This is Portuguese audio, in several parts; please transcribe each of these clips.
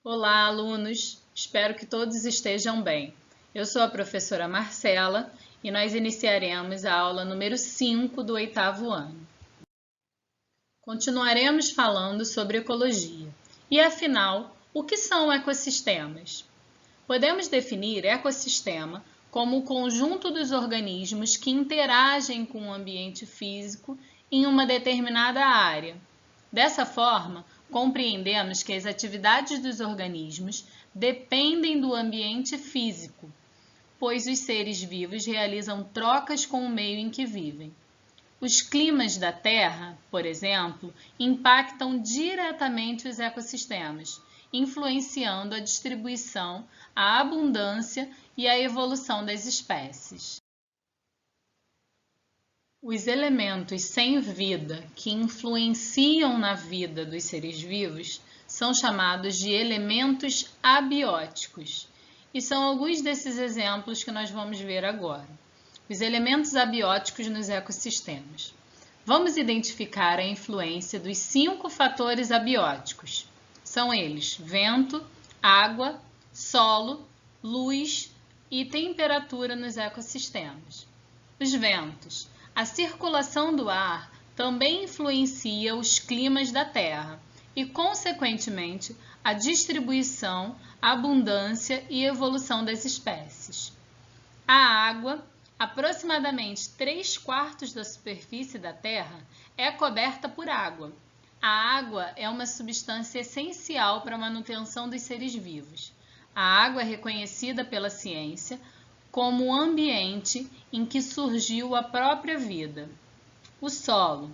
Olá, alunos! Espero que todos estejam bem. Eu sou a professora Marcela e nós iniciaremos a aula número 5 do 8º ano. Continuaremos falando sobre ecologia. E, afinal, o que são ecossistemas? Podemos definir ecossistema como o conjunto dos organismos que interagem com o ambiente físico em uma determinada área. Dessa forma, compreendemos que as atividades dos organismos dependem do ambiente físico, pois os seres vivos realizam trocas com o meio em que vivem. Os climas da Terra, por exemplo, impactam diretamente os ecossistemas, influenciando a distribuição, a abundância e a evolução das espécies. Os elementos sem vida que influenciam na vida dos seres vivos são chamados de elementos abióticos. E são alguns desses exemplos que nós vamos ver agora. Os elementos abióticos nos ecossistemas. Vamos identificar a influência dos 5 fatores abióticos. São eles: vento, água, solo, luz e temperatura nos ecossistemas. Os ventos. A circulação do ar também influencia os climas da Terra e, consequentemente, a distribuição, abundância e evolução das espécies. A água, aproximadamente 3/4 da superfície da Terra, é coberta por água. A água é uma substância essencial para a manutenção dos seres vivos. A água é reconhecida pela ciência como o ambiente em que surgiu a própria vida. O solo.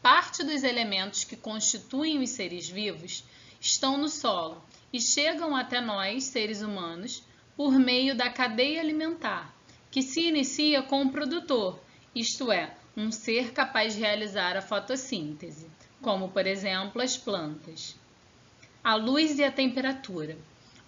Parte dos elementos que constituem os seres vivos estão no solo e chegam até nós, seres humanos, por meio da cadeia alimentar, que se inicia com o produtor, isto é, um ser capaz de realizar a fotossíntese, como, por exemplo, as plantas. A luz e a temperatura.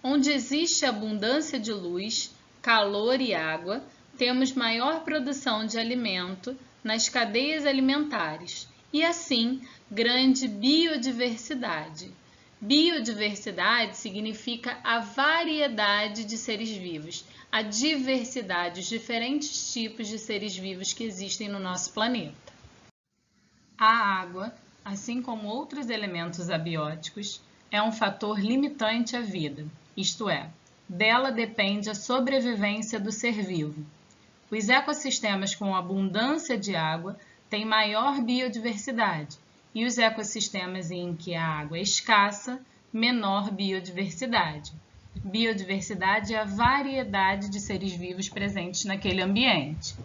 Onde existe abundância de luz, calor e água, temos maior produção de alimento nas cadeias alimentares e, assim, grande biodiversidade. Biodiversidade significa a variedade de seres vivos, a diversidade, os diferentes tipos de seres vivos que existem no nosso planeta. A água, assim como outros elementos abióticos, é um fator limitante à vida, isto é, dela depende a sobrevivência do ser vivo. Os ecossistemas com abundância de água têm maior biodiversidade e os ecossistemas em que a água é escassa, menor biodiversidade. Biodiversidade é a variedade de seres vivos presentes naquele ambiente.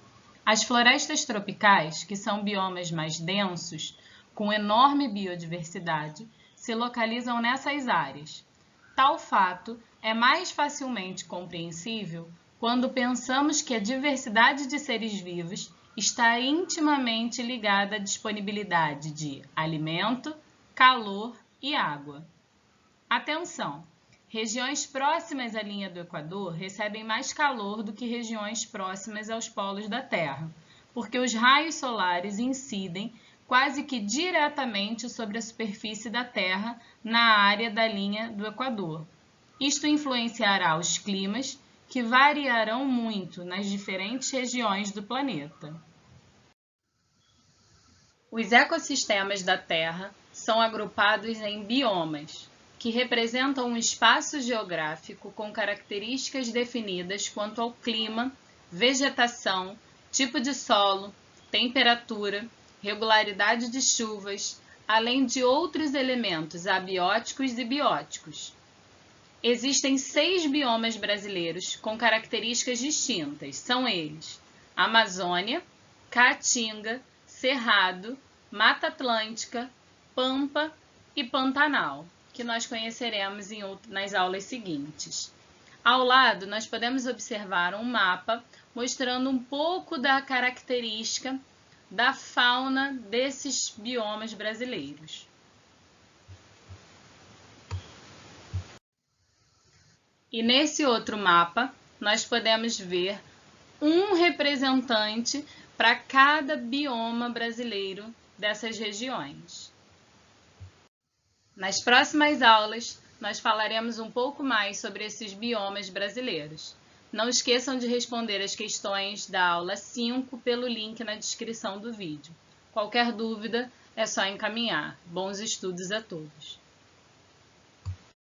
As florestas tropicais, que são biomas mais densos, com enorme biodiversidade, se localizam nessas áreas. Tal fato é mais facilmente compreensível quando pensamos que a diversidade de seres vivos está intimamente ligada à disponibilidade de alimento, calor e água. Atenção! Regiões próximas à linha do Equador recebem mais calor do que regiões próximas aos polos da Terra, porque os raios solares incidem quase que diretamente sobre a superfície da Terra na área da linha do Equador. Isto influenciará os climas, que variarão muito nas diferentes regiões do planeta. Os ecossistemas da Terra são agrupados em biomas, que representam um espaço geográfico com características definidas quanto ao clima, vegetação, tipo de solo, temperatura, regularidade de chuvas, além de outros elementos abióticos e bióticos. Existem 6 biomas brasileiros com características distintas. São eles: Amazônia, Caatinga, Cerrado, Mata Atlântica, Pampa e Pantanal, que nós conheceremos nas aulas seguintes. Ao lado, nós podemos observar um mapa mostrando um pouco da característica da fauna desses biomas brasileiros. E nesse outro mapa, nós podemos ver um representante para cada bioma brasileiro dessas regiões. Nas próximas aulas, nós falaremos um pouco mais sobre esses biomas brasileiros. Não esqueçam de responder as questões da aula 5 pelo link na descrição do vídeo. Qualquer dúvida é só encaminhar. Bons estudos a todos!